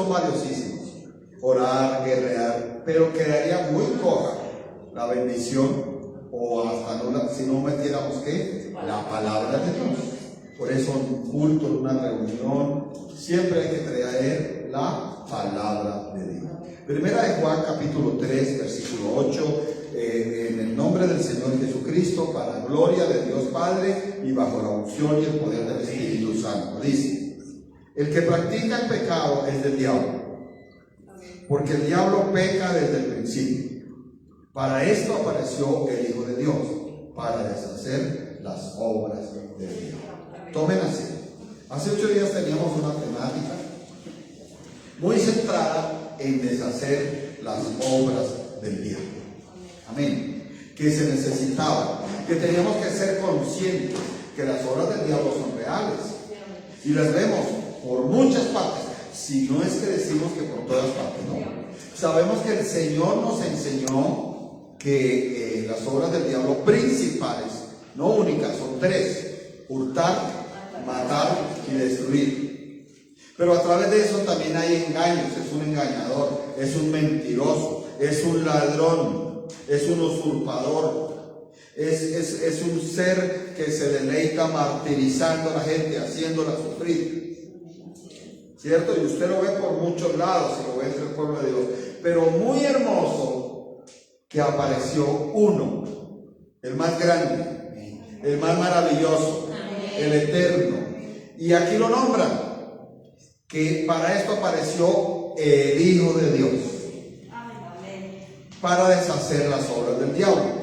son valiosísimos. Orar, guerrear, pero quedaría muy coja la bendición o hasta no si no metiéramos ¿qué? La palabra de Dios. Por eso un culto, una reunión, siempre hay que traer la palabra de Dios. Primera de Juan capítulo 3 versículo 8, en el nombre del Señor Jesucristo, para la gloria de Dios Padre y bajo la unción y el poder del Espíritu Santo. Dice: el que practica el pecado es del diablo, porque el diablo peca desde el principio. Para esto apareció el Hijo de Dios, para deshacer las obras del diablo. Tomen así. Hace 8 días teníamos una temática muy centrada en deshacer las obras del diablo. Amén. Que se necesitaba, que teníamos que ser conscientes que las obras del diablo son reales y las vemos por muchas partes, si no es que decimos que por todas partes, no. Sabemos que el Señor nos enseñó que las obras del diablo principales, no únicas, son 3: hurtar, matar y destruir. Pero a través de eso también hay engaños. Es un engañador, es un mentiroso, es un ladrón, es un usurpador, es un ser que se deleita martirizando a la gente, haciéndola sufrir, ¿cierto? Y usted lo ve por muchos lados, y lo ve entre el pueblo de Dios. Pero muy hermoso que apareció uno, el más grande, el más maravilloso, el eterno. Y aquí lo nombran, que para esto apareció el Hijo de Dios, para deshacer las obras del diablo.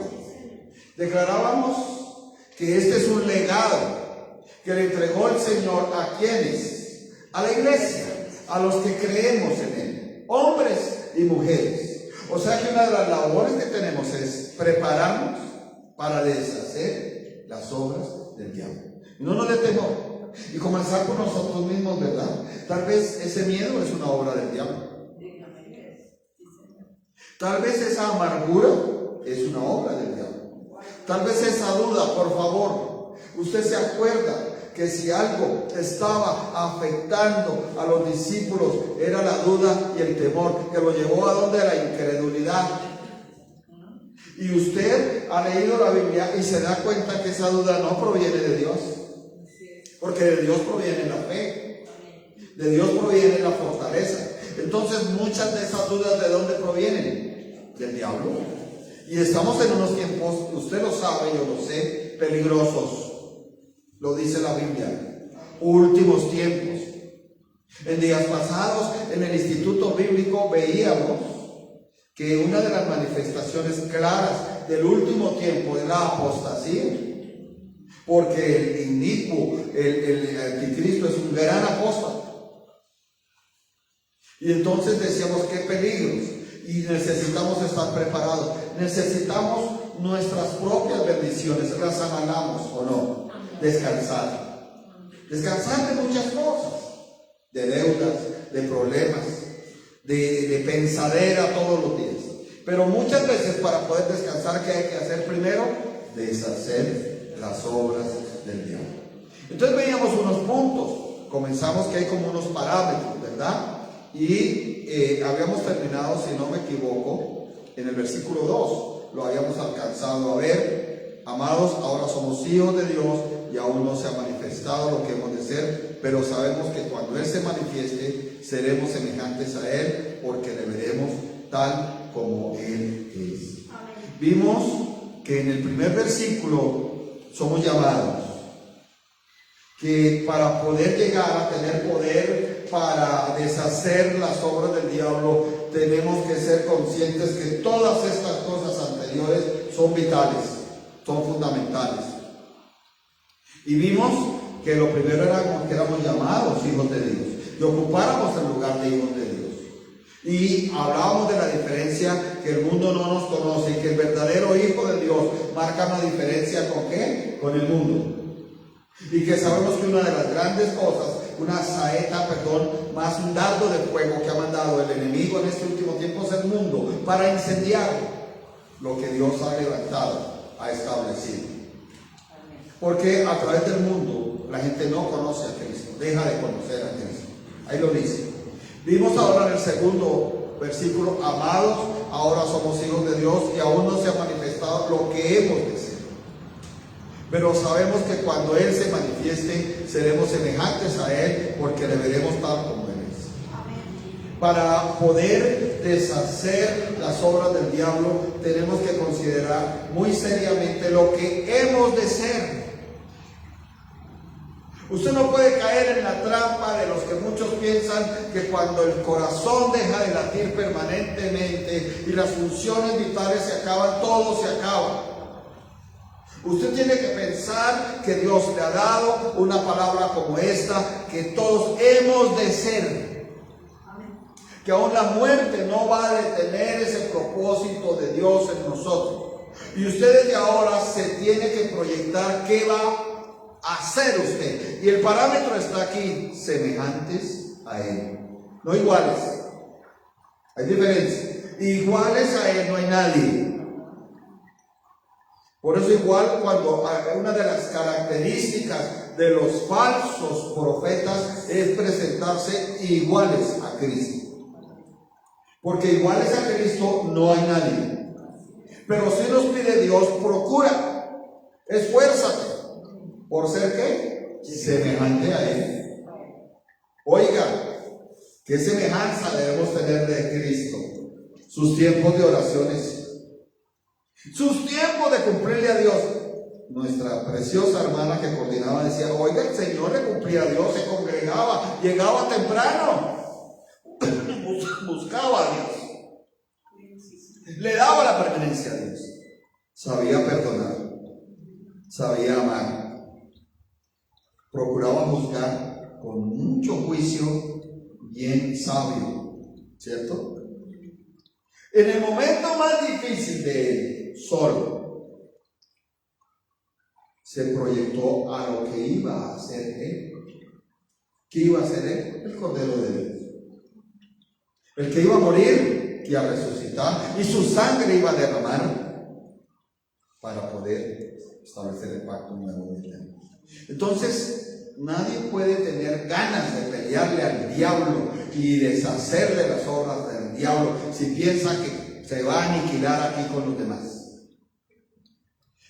Declarábamos que este es un legado que le entregó el Señor a quienes, a la iglesia, a los que creemos en Él, hombres y mujeres. O sea que una de las labores que tenemos es prepararnos para deshacer las obras del diablo. Y no nos dé temor. Y comenzar por nosotros mismos, ¿verdad? Tal vez ese miedo es una obra del diablo. Tal vez esa amargura es una obra del diablo. Tal vez esa duda, por favor. Usted se acuerda que si algo estaba afectando a los discípulos era la duda y el temor, que lo llevó a donde la incredulidad. Y usted ha leído la Biblia y se da cuenta que esa duda no proviene de Dios. Porque de Dios proviene la fe, de Dios proviene la fortaleza. Entonces muchas de esas dudas, ¿de dónde provienen? Del diablo. Y estamos en unos tiempos, usted lo sabe, yo lo sé, peligrosos. Lo dice la Biblia. Últimos tiempos. En días pasados, en el Instituto Bíblico, veíamos que una de las manifestaciones claras del último tiempo es la apostasía. Porque el inicuo, el anticristo, es un gran apóstol. Y entonces decíamos, qué peligros. Y necesitamos estar preparados. Necesitamos nuestras propias bendiciones. ¿Las anhelamos o no? Descansar. Descansar de muchas cosas. De deudas, de problemas, de pensadera todos los días. Pero muchas veces para poder descansar, ¿qué hay que hacer primero? Deshacer las obras del diablo. Entonces veíamos unos puntos. Comenzamos que hay como unos parámetros, ¿verdad? Y habíamos terminado, si no me equivoco, en el versículo 2. Lo habíamos alcanzado a ver. Amados, ahora somos hijos de Dios y aún no se ha manifestado lo que hemos de ser, pero sabemos que cuando Él se manifieste seremos semejantes a Él, porque le veremos tal como Él es. Amén. Vimos que en el primer versículo somos llamados que para poder llegar a tener poder para deshacer las obras del diablo, tenemos que ser conscientes que todas estas cosas anteriores son vitales, son fundamentales. Y vimos que lo primero era que éramos llamados hijos de Dios, y ocupáramos el lugar de hijos de Dios. Y hablábamos de la diferencia que el mundo no nos conoce, y que el verdadero hijo de Dios marca una diferencia ¿con qué? Con el mundo. Y que sabemos que una de las grandes cosas, una saeta, más un dardo de fuego que ha mandado el enemigo en este último tiempo es el mundo, para incendiar lo que Dios ha levantado, ha establecido. Porque a través del mundo la gente no conoce a Cristo, deja de conocer a Cristo. Ahí lo dice. Vimos ahora en el segundo versículo: amados, ahora somos hijos de Dios y aún no se ha manifestado lo que hemos de ser. Pero sabemos que cuando Él se manifieste, seremos semejantes a Él, porque le veremos tal como Él es. Para poder deshacer las obras del diablo, tenemos que considerar muy seriamente lo que hemos de ser. Usted no puede caer en la trampa de los que muchos piensan que cuando el corazón deja de latir permanentemente y las funciones vitales se acaban, todo se acaba. Usted tiene que pensar que Dios le ha dado una palabra como esta, que todos hemos de ser. Que aún la muerte no va a detener ese propósito de Dios en nosotros. Y usted desde ahora se tiene que proyectar qué va a hacer usted. Y el parámetro está aquí: semejantes a Él. No iguales. Hay diferencia. Iguales a Él no hay nadie. Por eso igual cuando una de las características de los falsos profetas es presentarse iguales a Cristo. Porque iguales a Cristo no hay nadie. Pero si nos pide Dios, procura, esfuérzate por ser ¿qué? Semejante a Él. Oiga, ¿qué semejanza debemos tener de Cristo? Sus tiempos de oraciones, sus tiempos de cumplirle a Dios. Nuestra preciosa hermana que coordinaba decía: oiga, el Señor le cumplía a Dios, se congregaba, llegaba temprano, buscaba a Dios, le daba la permanencia a Dios, sabía perdonar, sabía amar, procuraba juzgar con mucho juicio, bien sabio, ¿cierto? En el momento más difícil de él, solo, se proyectó a lo que iba a hacer él. ¿Qué iba a hacer él? El Cordero de Dios. El que iba a morir y a resucitar, y su sangre iba a derramar para poder establecer el pacto nuevo de Dios. Entonces, nadie puede tener ganas de pelearle al diablo y deshacerle las obras del diablo si piensa que se va a aniquilar aquí con los demás.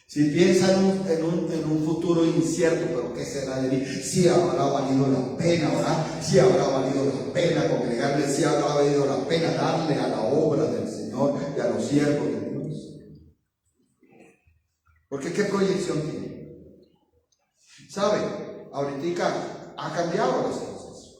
Si piensa en un futuro incierto, pero ¿qué será de mí? Si habrá valido la pena orar, si habrá valido la pena congregarle, si habrá valido la pena darle a la obra del Señor y a los siervos de Dios. Porque ¿qué proyección tiene? ¿Sabe? Ahorita ha cambiado las cosas.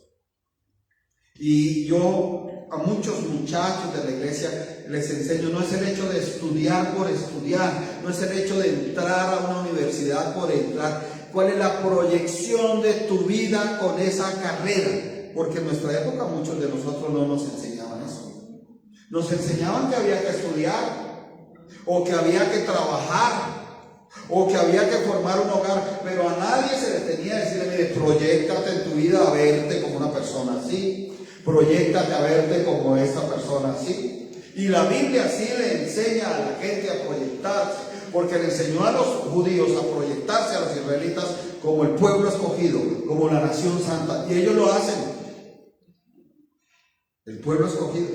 Y yo a muchos muchachos de la iglesia les enseño: no es el hecho de estudiar por estudiar, no es el hecho de entrar a una universidad por entrar. ¿Cuál es la proyección de tu vida con esa carrera? Porque en nuestra época muchos de nosotros no nos enseñaban eso. Nos enseñaban que había que estudiar, o que había que trabajar, o que había que formar un hogar, pero a nadie se le tenía que decirle: mire, proyéctate en tu vida a verte como una persona así, proyéctate a verte como esa persona así. Y la Biblia sí le enseña a la gente a proyectarse, porque le enseñó a los judíos a proyectarse, a los israelitas, como el pueblo escogido, como la nación santa, y ellos lo hacen, el pueblo escogido.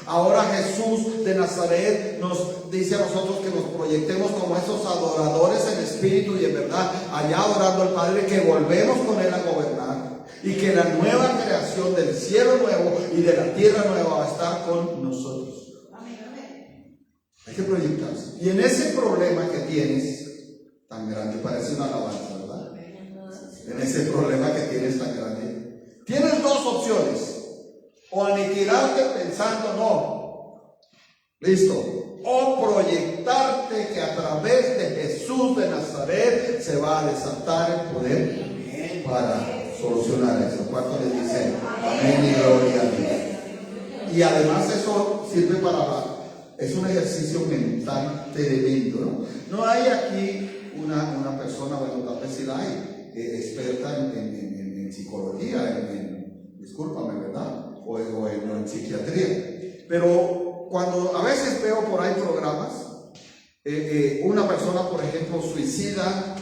Ahora Jesús de Nazaret nos dice a nosotros que nos proyectemos como esos adoradores en espíritu y en verdad, allá adorando al Padre, que volvemos con Él a gobernar, y que la nueva creación del cielo nuevo y de la tierra nueva va a estar con nosotros. Hay que proyectarse. Y en ese problema que tienes tan grande, parece una alabanza, ¿verdad? En ese problema que tienes tan grande, tienes dos opciones: o aniquilarte pensando no, listo, o proyectarte que a través de Jesús de Nazaret se va a desatar el poder para solucionar eso. ¿Cuánto les dicen amén y gloria a Dios? Y además eso sirve es un ejercicio mental tremendo, ¿no? No hay aquí una persona, bueno, tal vez sí la hay, experta en psicología, discúlpame, ¿verdad? O en psiquiatría. Pero cuando a veces veo por ahí programas, una persona, por ejemplo, suicida,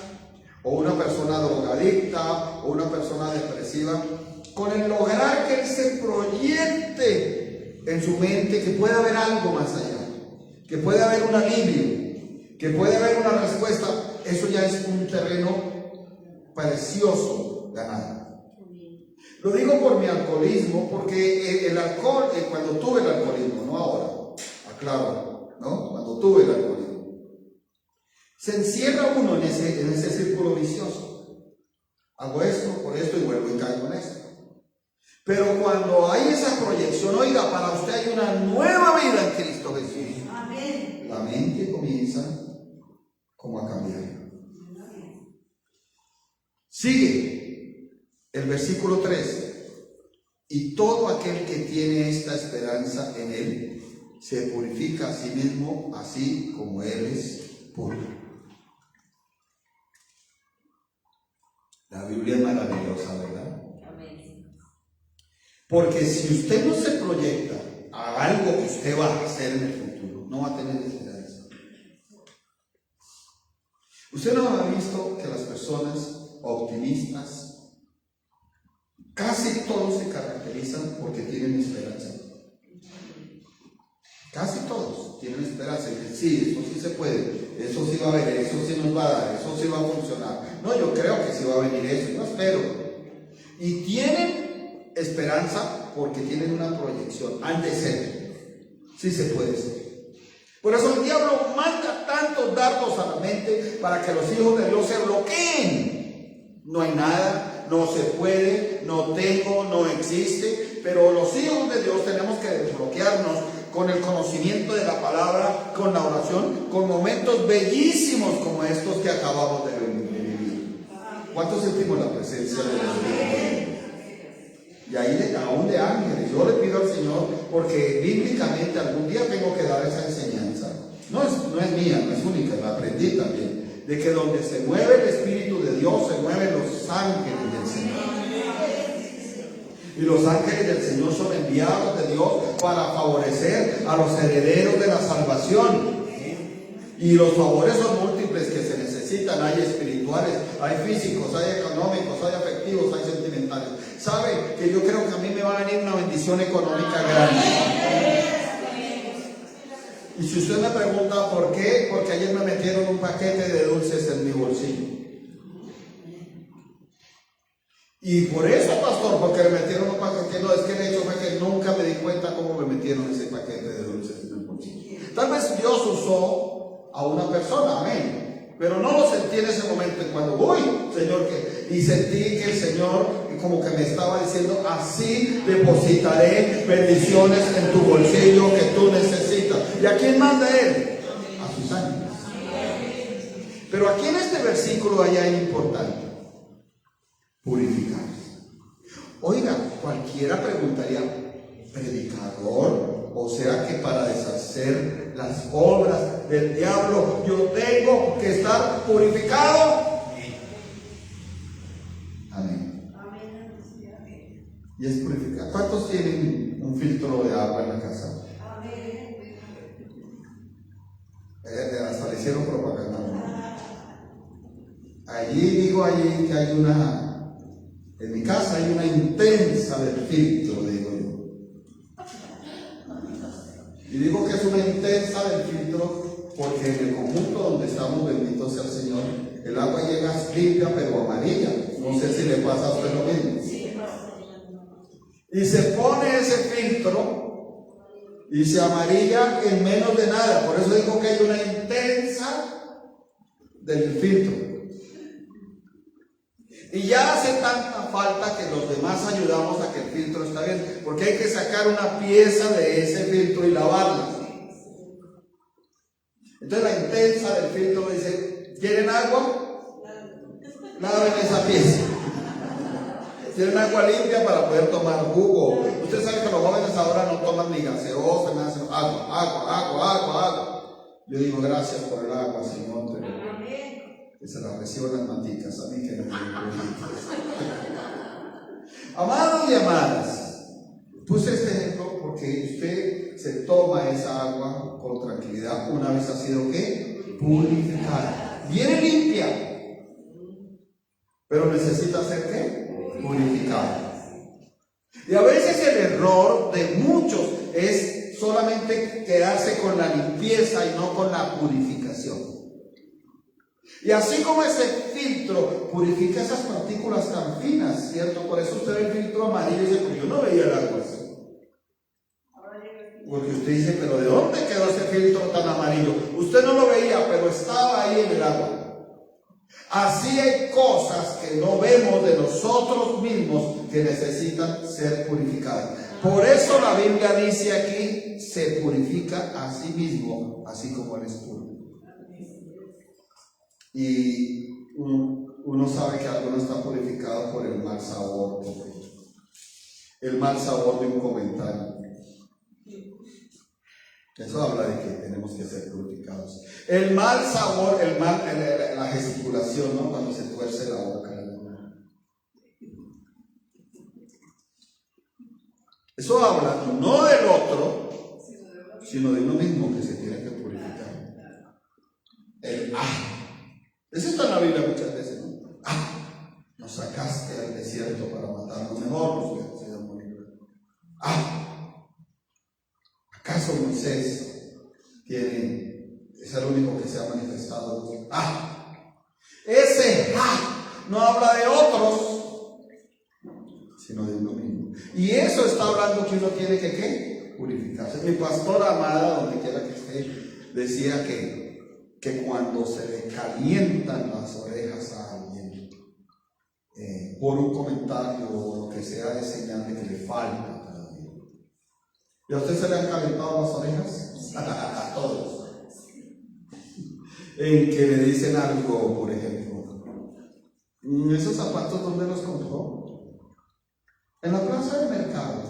o una persona drogadicta, o una persona depresiva, con el lograr que él se proyecte en su mente que puede haber algo más allá, que puede haber un alivio, que puede haber una respuesta. Eso ya es un terreno precioso ganado. Lo digo por mi alcoholismo, porque el alcohol, cuando tuve el alcoholismo, no ahora, aclaro, ¿no? Cuando tuve el alcoholismo, se encierra uno en ese círculo vicioso. Hago esto, por esto y vuelvo y caigo en esto. Pero cuando hay esa proyección, oiga, para usted hay una nueva vida en Cristo Jesús. Amén. La mente comienza como a cambiar. Sigue el versículo 3. Y todo aquel que tiene esta esperanza en él se purifica a sí mismo, así como él es puro. La Biblia es maravillosa, ¿verdad? Porque si usted no se proyecta a algo que usted va a hacer en el futuro, no va a tener esperanza. Usted no ha visto que las personas optimistas, casi todos se caracterizan porque tienen esperanza. Casi todos tienen esperanza. Y dicen, sí, eso sí se puede, eso sí va a venir, eso sí nos va a dar, eso sí va a funcionar. No, yo creo que sí va a venir eso, yo espero. Y tienen esperanza porque tienen una proyección. Han de ser. Sí se puede ser. Por eso el diablo manda tantos dardos a la mente para que los hijos de Dios se bloqueen. No hay nada, no se puede, no tengo, no existe. Pero los hijos de Dios tenemos que desbloquearnos con el conocimiento de la palabra, con la oración, con momentos bellísimos como estos que acabamos de vivir. ¿Cuántos sentimos la presencia de Dios? Y ahí aún de ángeles. Yo le pido al Señor, porque bíblicamente algún día tengo que dar esa enseñanza. No es mía, no es única, la aprendí también. De que donde se mueve el Espíritu de Dios, se mueven los ángeles del Señor. Y los ángeles del Señor son enviados de Dios para favorecer a los herederos de la salvación. Y los favores son múltiples que se necesitan. Hay espirituales, hay físicos, hay económicos, hay afectivos, hay sentimentales. ¿Sabe? Que yo creo que a mí me va a venir una bendición económica grande. Y si usted me pregunta por qué, porque ayer me metieron un paquete de dulces en mi bolsillo. Y por eso, pastor, porque me metieron un paquete, no, es que el hecho fue que nunca me di cuenta cómo me metieron ese paquete de dulces en el bolsillo. Tal vez Dios usó a una persona, amén, pero no lo sentí en ese momento. Cuando voy, Señor, y sentí que el Señor como que me estaba diciendo, así depositaré bendiciones en tu bolsillo que tú necesitas. ¿Y a quién manda Él? A sus ángeles. Pero aquí en este versículo hay algo importante: purificarse. Oiga, cualquiera preguntaría, predicador, o sea que para deshacer las obras del diablo yo tengo que estar purificado. Amén. Y es purificar. ¿Cuántos tienen un filtro de agua en la casa? Hasta le hicieron propaganda. Allí que hay una, en mi casa hay una intensa del filtro, digo yo. Y digo que es una intensa del filtro porque en el conjunto donde estamos, bendito sea el Señor, el agua llega limpia pero amarilla. No sé si le pasa a usted lo mismo. Y se pone ese filtro y se amarilla en menos de nada. Por eso digo que hay una intensa del filtro. Y ya hace tanta falta que los demás ayudamos a que el filtro está bien, porque hay que sacar una pieza de ese filtro y lavarla. Entonces la intensa del filtro dice, ¿quieren agua? Laven esa pieza. ¿Quieren agua limpia para poder tomar jugo? Usted sabe que los jóvenes ahora no toman ni gaseosa, nada, sino agua. Yo digo, gracias por el agua, Señor, pero que se la reciban las maticas, a mí que no me Amados y amadas, puse este ejemplo porque usted se toma esa agua con tranquilidad una vez ha sido, ¿qué? Purificada. Viene limpia, pero necesita ser, ¿qué? Purificada. Y a veces el error de muchos es solamente quedarse con la limpieza y no con la purificación. Y así como ese filtro purifica esas partículas tan finas, ¿cierto? Por eso usted ve el filtro amarillo y dice, pues yo no veía el agua así. Porque usted dice, pero ¿de dónde quedó ese filtro tan amarillo? Usted no lo veía, pero estaba ahí en el agua. Así hay cosas que no vemos de nosotros mismos que necesitan ser purificadas. Por eso la Biblia dice aquí, se purifica a sí mismo, así como Él es puro. Y uno sabe que alguno está purificado por el mal sabor, el mal sabor de un comentario. Eso habla de que tenemos que ser purificados. El mal sabor, la gesticulación, ¿no? Cuando se tuerce la boca. Eso habla no del otro, sino de uno mismo que se tiene que purificar. Eso está en la Biblia muchas veces, ¿no? Nos sacaste al desierto para matarnos, mejor nos hubiera sido morir. ¿Acaso Moisés es el único que se ha manifestado? Ese no habla de otros, sino de uno mismo. Y eso está hablando que uno tiene que ¿qué? Purificarse. Mi pastora amada, donde quiera que esté, decía que cuando se le calientan las orejas a alguien por un comentario o lo que sea, es señal de que le falta. ¿Y a usted se le han calentado las orejas? A todos. En que le dicen algo, por ejemplo, ¿esos zapatos dónde los compró? En la plaza del mercado.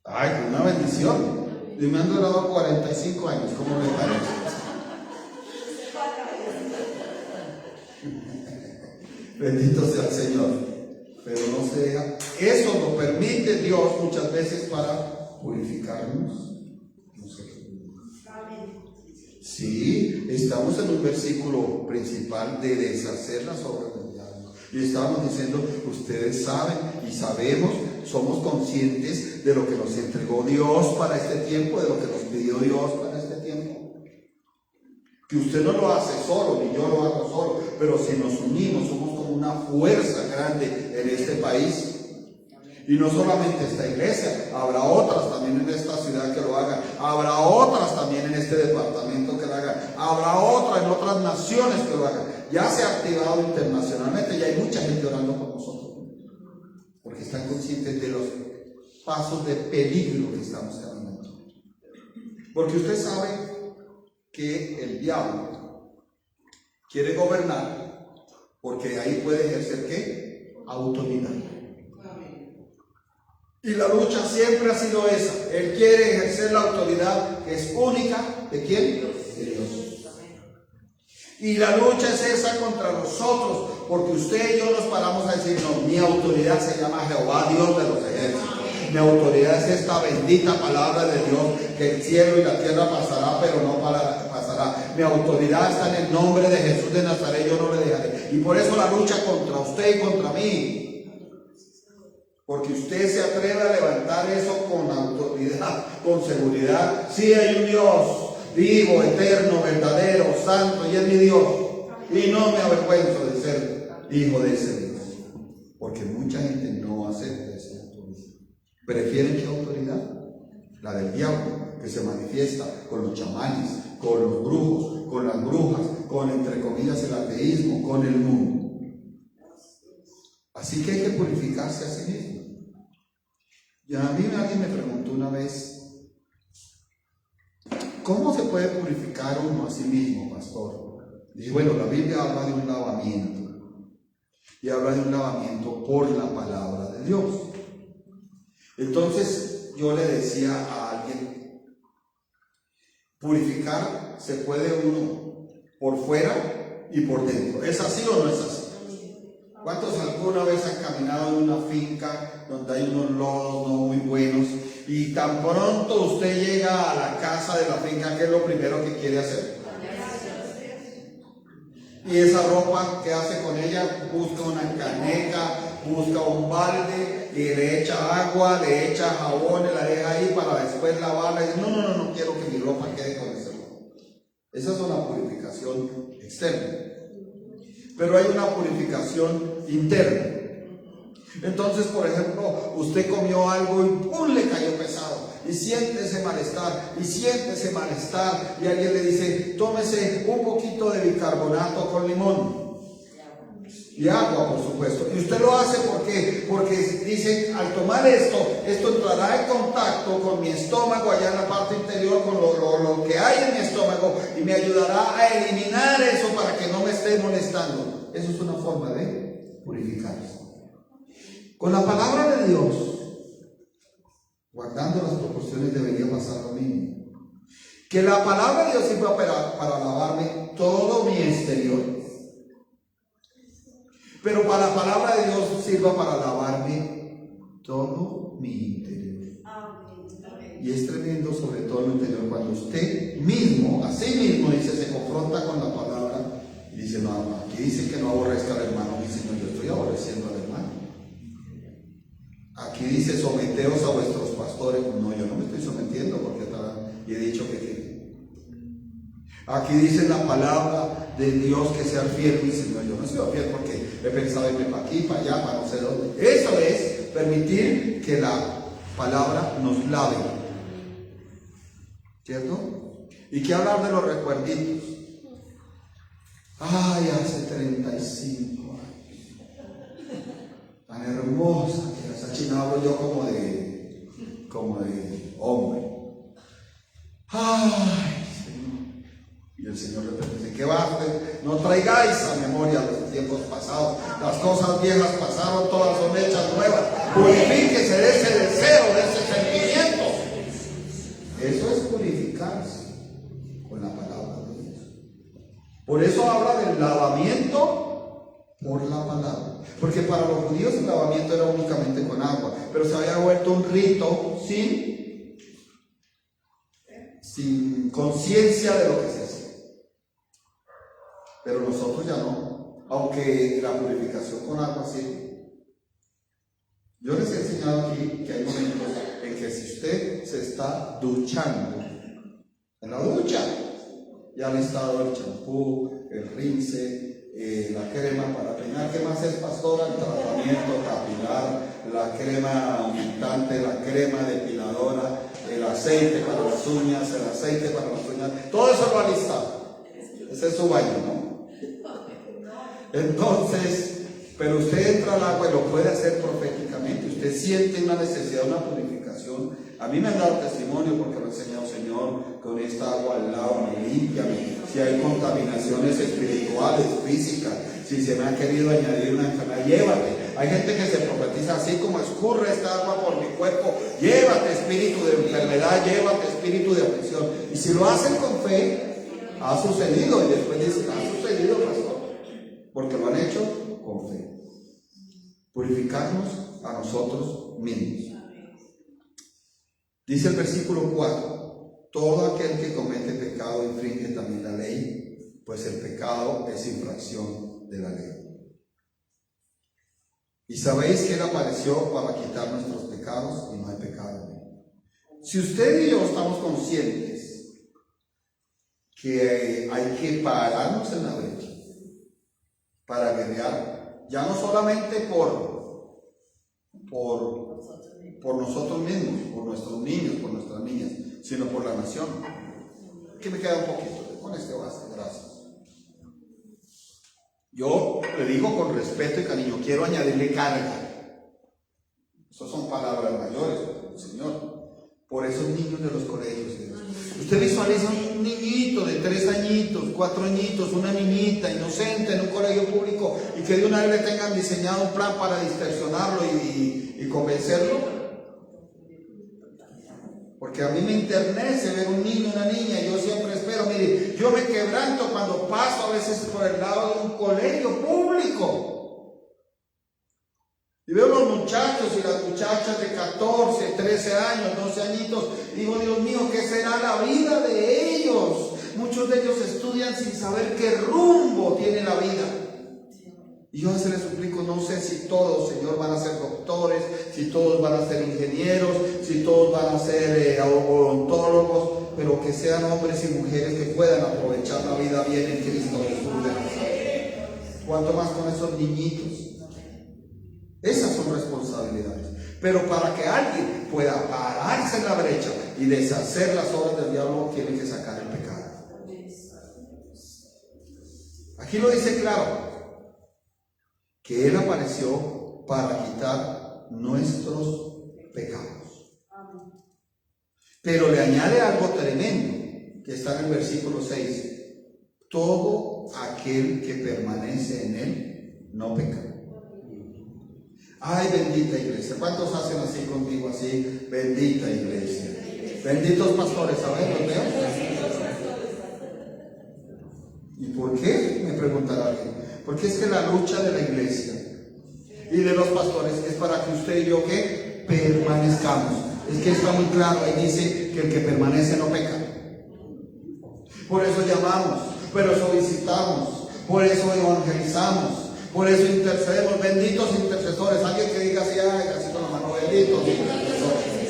Ay, una bendición. Y me han durado 45 años, ¿cómo me parece? Bendito sea el Señor. Pero no se deja. Eso lo permite Dios muchas veces para purificarnos. No sé qué. Sí, estamos en un versículo principal de deshacer las obras del diablo. Y estábamos diciendo, ustedes saben y sabemos, somos conscientes de lo que nos entregó Dios para este tiempo, de lo que nos pidió Dios para este tiempo. Que usted no lo hace solo, ni yo lo hago solo, pero si nos unimos, somos como una fuerza grande en este país. Y no solamente esta iglesia, habrá otras también en esta ciudad que lo hagan, habrá otras también en este departamento que lo hagan, habrá otras en otras naciones que lo hagan. Ya se ha activado internacionalmente y hay mucha gente orando por nosotros, porque están conscientes de los pasos de peligro que estamos caminando. Porque usted sabe que el diablo quiere gobernar, porque ahí puede ejercer ¿qué? Autoridad. Y la lucha siempre ha sido esa. Él quiere ejercer la autoridad que es única. ¿De quién? De Dios. Y la lucha es esa contra nosotros, porque usted y yo nos paramos a decir, no, mi autoridad se llama Jehová, Dios de los ejércitos. Mi autoridad es esta bendita palabra de Dios, que el cielo y la tierra pasará, pero no pasará. Mi autoridad está en el nombre de Jesús de Nazaret, yo no le dejaré. Y por eso la lucha contra usted y contra mí. Porque usted se atreve a levantar eso con autoridad, con seguridad. Sí, hay un Dios vivo, eterno, verdadero, santo, y es mi Dios. Y no me avergüenzo de ser hijo de ese Dios. Porque mucha gente no acepta esa autoridad. ¿Prefieren qué autoridad? La del diablo, que se manifiesta con los chamanes, con los brujos, con las brujas, con, entre comillas, el ateísmo, con el mundo. Así que hay que purificarse a sí mismo. Y a mí alguien me preguntó una vez, ¿cómo se puede purificar uno a sí mismo, pastor? Dije, bueno, la Biblia habla de un lavamiento. Y habla de un lavamiento por la palabra de Dios. Entonces yo le decía a alguien, purificar se puede uno por fuera y por dentro. ¿Es así o no es así? ¿Cuántos alguna vez han caminado en una finca donde hay unos lodos no muy buenos y tan pronto usted llega a la casa de la finca, ¿qué es lo primero que quiere hacer? Y esa ropa, ¿qué hace con ella? Busca una caneca, busca un balde y le echa agua, le echa jabón y la deja ahí para después lavarla. Y dice, no quiero que mi ropa quede con ese ropa. Esa es una purificación externa. Pero hay una purificación interna. Entonces, por ejemplo, usted comió algo y ¡pum!, le cayó pesado. Y siente ese malestar, y alguien le dice, tómese un poquito de bicarbonato con limón. Y agua, por supuesto. Y usted lo hace porque dice, al tomar esto entrará en contacto con mi estómago allá en la parte interior, con lo que hay en mi estómago, y me ayudará a eliminar eso para que no me esté molestando. Eso es una forma de purificarse. Con la palabra de Dios, guardando las proporciones, debería pasar lo mismo. Que la palabra de Dios sirva para lavarme todo mi exterior, pero para la palabra de Dios sirva para lavarme todo mi interior. Y es tremendo, sobre todo en el interior, cuando usted mismo, a sí mismo, dice, se confronta con la palabra y dice, no, aquí dice que no aborrezca al hermano. Dice, no, yo estoy aborreciendo al hermano. Aquí dice, someteos a vuestros pastores. No, yo no me estoy sometiendo porque he dicho que aquí dice la palabra de Dios que sea fiel. Dice, no, yo no soy fiel porque he pensado irme para aquí, para allá, para no sé dónde. Eso es permitir que la palabra nos lave, ¿cierto? Y que hablar de los recuerditos. Ay, hace 35 años, tan hermosa que esa china, hablo yo como de hombre. Ay, Señor. Y el Señor le dice, ¿qué va a hacer? No traigáis a memoria los tiempos pasados. Las cosas viejas pasaron, todas son hechas nuevas. Purifíquese de ese deseo, de ese sentimiento. Eso es purificarse con la palabra de Dios. Por eso habla del lavamiento por la palabra. Porque para los judíos el lavamiento era únicamente con agua, pero se había vuelto un rito sin conciencia de lo que se hacía. Pero nosotros ya no, aunque la purificación con agua sí. Yo les he enseñado aquí que hay momentos en que si usted se está duchando, en la ducha, ya le está dando el champú, el rinse, la crema para peinar. ¿Qué más es, pastora? El tratamiento capilar, la crema humectante, la crema depiladora, el aceite para las uñas, el aceite para las uñas, todo eso lo ha listado. Ese es su baño, ¿no? Entonces, pero usted entra al agua y lo puede hacer proféticamente. Usted siente una necesidad, una purificación. A mí me han dado testimonio porque lo he enseñado, Señor, con esta agua al lado, me limpia. Si hay contaminaciones espirituales, físicas, si se me ha querido añadir una enfermedad, llévate. Hay gente que se profetiza así como escurre esta agua por mi cuerpo, llévate espíritu de enfermedad, llévate espíritu de aflicción. Y si lo hacen con fe, ha sucedido. Y después dicen, ha sucedido, pastor, porque lo han hecho con fe. Purificarnos a nosotros mismos. Dice el versículo 4, todo aquel que comete pecado infringe también la ley, pues el pecado es infracción de la ley. Y sabéis que Él apareció para quitar nuestros pecados y no hay pecado en Él. Si usted y yo estamos conscientes que hay que pararnos en la brecha para guerrear, ya no solamente por nosotros mismos, por nuestros niños, por nuestras niñas, sino por la nación. Aquí me queda un poquito, con este basta, gracias. Yo le digo con respeto y cariño, quiero añadirle carga. Esas son palabras mayores, Señor, por esos niños de los colegios. Usted visualiza un niñito de 3 añitos, 4 añitos, una niñita inocente en un colegio público y que de una vez le tengan diseñado un plan para distorsionarlo y convencerlo. Porque a mí me enternece ver un niño, una niña, yo siempre espero, mire, yo me quebranto cuando paso a veces por el lado de un colegio público y veo los muchachos y las muchachas de 14, 13 años, 12 añitos, digo, Dios mío, ¿qué será la vida de ellos? muchos de ellos estudian sin saber qué rumbo tiene la vida. Y yo a veces les suplico, no sé si todos, Señor, van a ser doctores, si todos van a ser ingenieros, si todos van a ser odontólogos, pero que sean hombres y mujeres que puedan aprovechar la vida bien en Cristo Jesús de Nazaret. Cuanto más con esos niñitos. Esas son responsabilidades. Pero para que alguien pueda pararse en la brecha y deshacer las obras del diablo, tiene que sacar el pecado. Aquí lo dice claro, que Él apareció para quitar nuestros pecados. Pero le añade algo tremendo, que está en el versículo 6. Todo aquel que permanece en Él no peca. Ay, bendita iglesia. ¿Cuántos hacen así contigo, así? Bendita iglesia. Benditos pastores, ¿saben? ¿Los veo? ¿Y por qué? Me preguntará alguien. Porque es que la lucha de la iglesia y de los pastores es para que usted y yo, ¿qué? Permanezcamos. Es que está muy claro, ahí dice que el que permanece no peca. Por eso llamamos, por eso visitamos, por eso evangelizamos, por eso intercedemos. Benditos intercesores. Alguien que diga así, ay, así con la mano, benditos intercesores.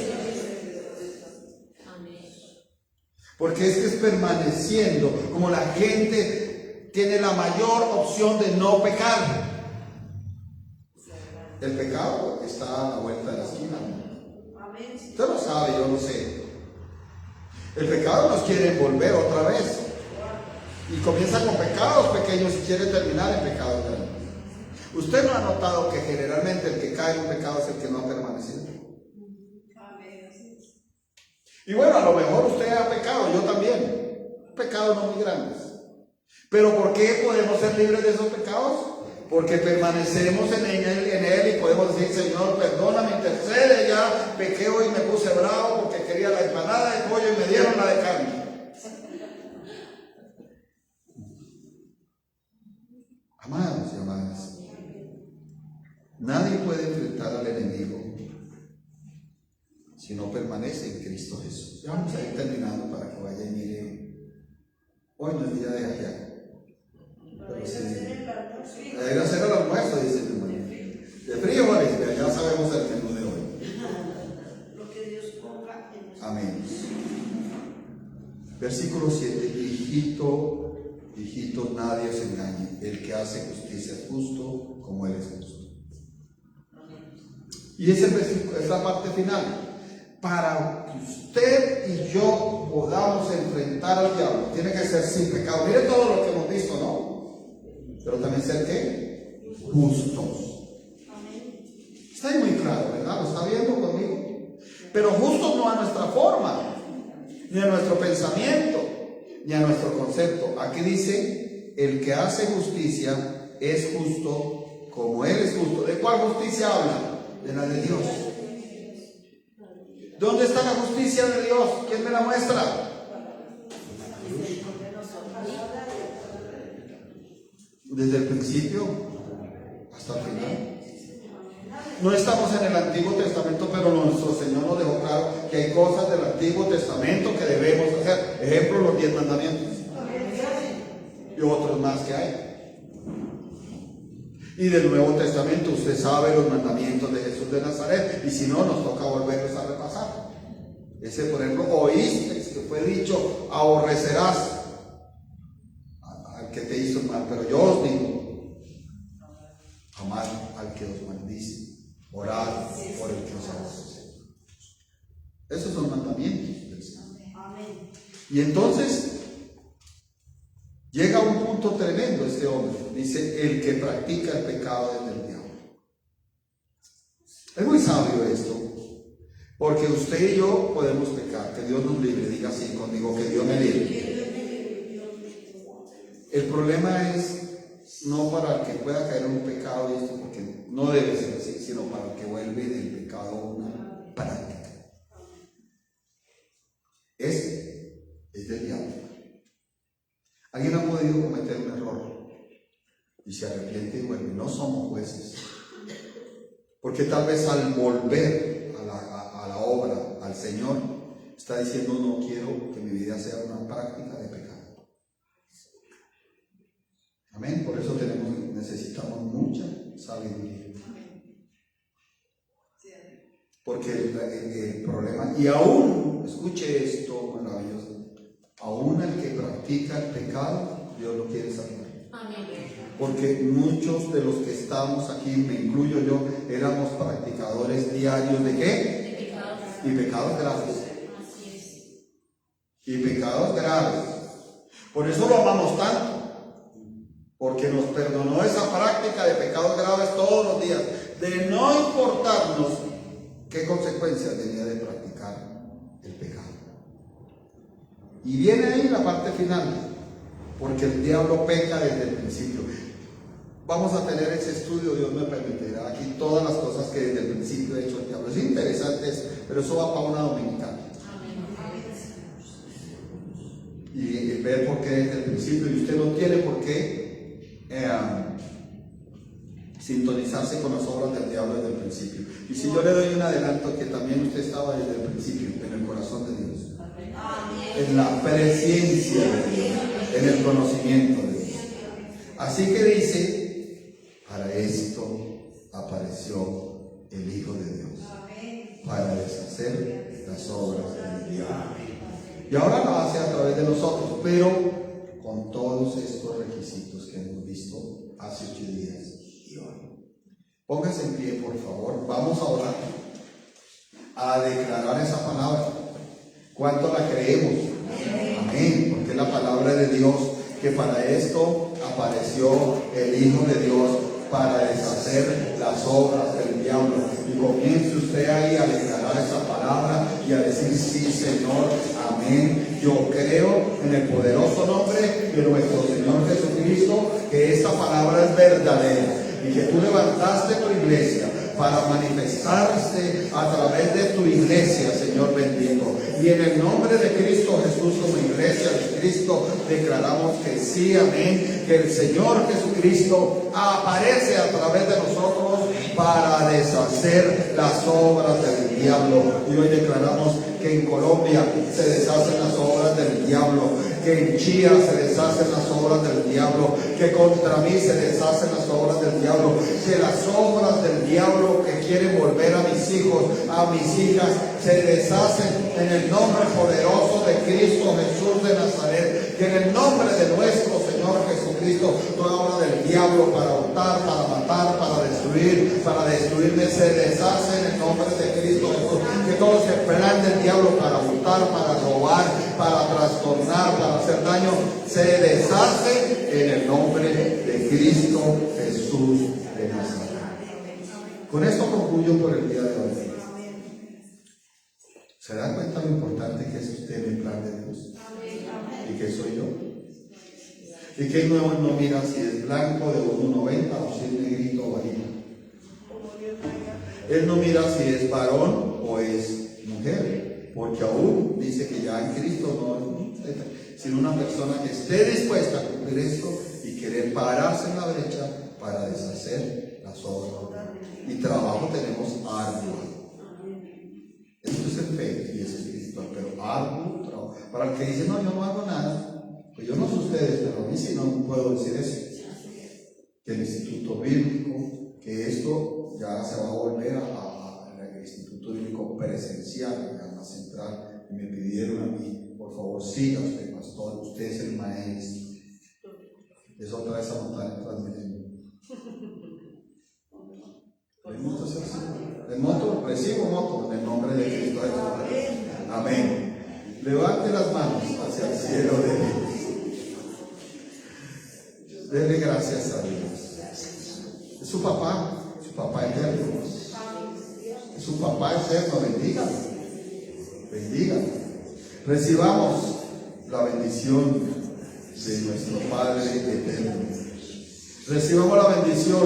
Porque es permaneciendo, como la gente tiene la mayor opción de no pecar. El pecado está a la vuelta de la esquina. Usted lo sabe, yo lo sé. El pecado nos quiere envolver otra vez. Y comienza con pecados pequeños y quiere terminar en pecados grandes. Usted no ha notado que generalmente el que cae en un pecado es el que no ha permanecido. Y bueno, a lo mejor usted ha pecado, yo también. Pecados no muy grandes. Pero ¿por qué podemos ser libres de esos pecados? Porque permanecemos en él y podemos decir, Señor, perdóname, intercede, ya pequé hoy y me puse bravo porque quería la empanada de pollo y me dieron la de carne. Amados y amadas, nadie puede enfrentar al enemigo si no permanece en Cristo Jesús. Ya vamos a ir terminando para que vaya y mire. Hoy no es día de ajiaco. Pero sí, a ir a hacer el almuerzo, dice mi hermano. De frijoles, ya sabemos el menú de hoy. Lo que Dios ponga en nosotros. Amén. Versículo 7. Hijitos, nadie os engañe. El que hace justicia es justo, como Él es justo. Y ese versículo, esa parte final. Para que usted y yo podamos enfrentar al diablo, tiene que ser sin pecado. Mire todo lo que hemos visto, ¿no? Pero también ser ¿qué? Justos. Está ahí muy claro, ¿verdad? ¿Lo está viendo conmigo? Pero justos no a nuestra forma, ni a nuestro pensamiento, ni a nuestro concepto. Aquí dice, el que hace justicia es justo como Él es justo. ¿De cuál justicia habla? De la de Dios. ¿Dónde está la justicia de Dios? ¿Quién me la muestra? Desde el principio hasta el final. No estamos en el Antiguo Testamento, pero nuestro Señor nos dejó claro que hay cosas del Antiguo Testamento que debemos hacer. Ejemplo, los 10 mandamientos. Y otros más que hay. Y del Nuevo Testamento, usted sabe los mandamientos de Jesús de Nazaret, y si no, nos toca volverlos a repasar. Ese, por ejemplo, oíste que fue dicho, aborrecerás al que te hizo mal, pero yo os digo, amad al que os maldice, orad por el que os aborrece. Esos son mandamientos del Señor. Y entonces llega a un punto tremendo este hombre. Dice, el que practica el pecado es del diablo. Es muy sabio esto, porque usted y yo podemos pecar. Que Dios nos libre. Diga así conmigo, que Dios me libre. El problema es no para el que pueda caer en un pecado, y esto porque no debe ser así, sino para el que vuelve del pecado a una práctica. Ese es del diablo. Alguien ha podido cometer un error y se arrepiente y vuelve. No somos jueces, porque tal vez al volver a la obra, al Señor, está diciendo, no quiero que mi vida sea una práctica de pecado. Amén. Por eso necesitamos mucha sabiduría. Porque el problema, y aún, escuche esto maravilloso, aún el que practica el pecado, Dios lo quiere salvar. Porque muchos de los que estamos aquí, me incluyo yo, éramos practicadores diarios ¿de qué? De pecados. Y pecados graves. Así es. Y pecados graves. Por eso lo amamos tanto. Porque nos perdonó esa práctica de pecados graves todos los días. De no importarnos qué consecuencias tenía de practicar el pecado. Y viene ahí la parte final. Porque el diablo peca desde el principio. Vamos a tener ese estudio, Dios me permitirá, aquí todas las cosas que desde el principio ha hecho el diablo. Es interesante, pero eso va para una dominicana. Y ver por qué desde el principio, y usted no tiene por qué sintonizarse con las obras del diablo desde el principio. Y si yo le doy un adelanto, que también usted estaba desde el principio, en el corazón de Dios, en la presencia de Dios, en el conocimiento de Dios. Así que dice, para esto apareció el Hijo de Dios, para deshacer las obras del diablo. Y ahora lo hace a través de nosotros, pero con todos estos requisitos que hemos visto hace 8 días y hoy. Póngase en pie, por favor. Vamos a orar, a declarar esa palabra. ¿Cuánto la creemos? Amén, porque es la palabra de Dios, que para esto apareció el Hijo de Dios, para deshacer las obras del diablo. Y comience usted ahí a declarar esa palabra y a decir: sí, Señor, amén. Yo creo en el poderoso nombre de nuestro Señor Jesucristo, que esta palabra es verdadera y que tú levantaste tu iglesia para manifestarse a través de tu iglesia, Señor bendito. Y en el nombre de Cristo Jesús, como iglesia de Cristo, declaramos que sí, amén, que el Señor Jesucristo aparece a través de nosotros para deshacer las obras del diablo. Y hoy declaramos que en Colombia se deshacen las obras del diablo, que en Chía se deshacen las obras del diablo, que contra mí se deshacen las obras del diablo, que las obras del diablo que quieren volver a mis hijos, a mis hijas, se deshacen en el nombre poderoso de Cristo Jesús de Nazaret, que en el nombre de nuestro Señor Jesucristo, toda obra del diablo para hurtar, para matar, para destruirme, se deshace en el nombre de Cristo Jesús, que todo ese plan del diablo para hurtar, para robar, para trastornar, para hacer daño, se deshace en el nombre de Cristo Jesús de Nazaret. Con esto concluyo por el día de hoy. ¿Se dan cuenta lo importante que es usted en el plan de Dios? ¿Y que soy yo? ¿Y que no mira si es blanco de 1,90 o si es negrito o bajito? Él no mira si es varón o es mujer, porque aún dice que ya en Cristo no es, sino una persona que esté dispuesta a cumplir esto y querer pararse en la brecha para deshacer las obras. Y trabajo tenemos arduo. Esto es el fe y es espiritual, pero arduo trabajo. Para el que dice: no, yo no hago nada, pues yo no sé ustedes, pero a mí sí no puedo decir eso. Que el instituto bíblico, que esto ya se va a volver al instituto bíblico presencial, a la central, y me pidieron a mí: por favor, siga usted, pastor, usted es el maestro. Es otra vez a montar en transmisión. Recibo moto en el nombre de Cristo. Amén. Levante las manos hacia el cielo de Dios. Dele gracias a Dios. Es su papá eterno. Es su papá eterno. Bendígalo. Bendígalo. Recibamos la bendición de nuestro Padre eterno. Recibamos la bendición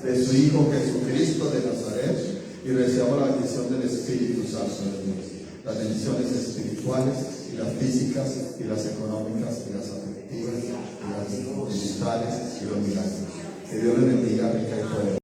de su Hijo Jesucristo de Nazaret, y recibamos la bendición del Espíritu Santo de Dios. Las bendiciones espirituales y las físicas y las económicas y las afectivas y las ministeriales y los milagros. Que Dios les bendiga rica y poderosa.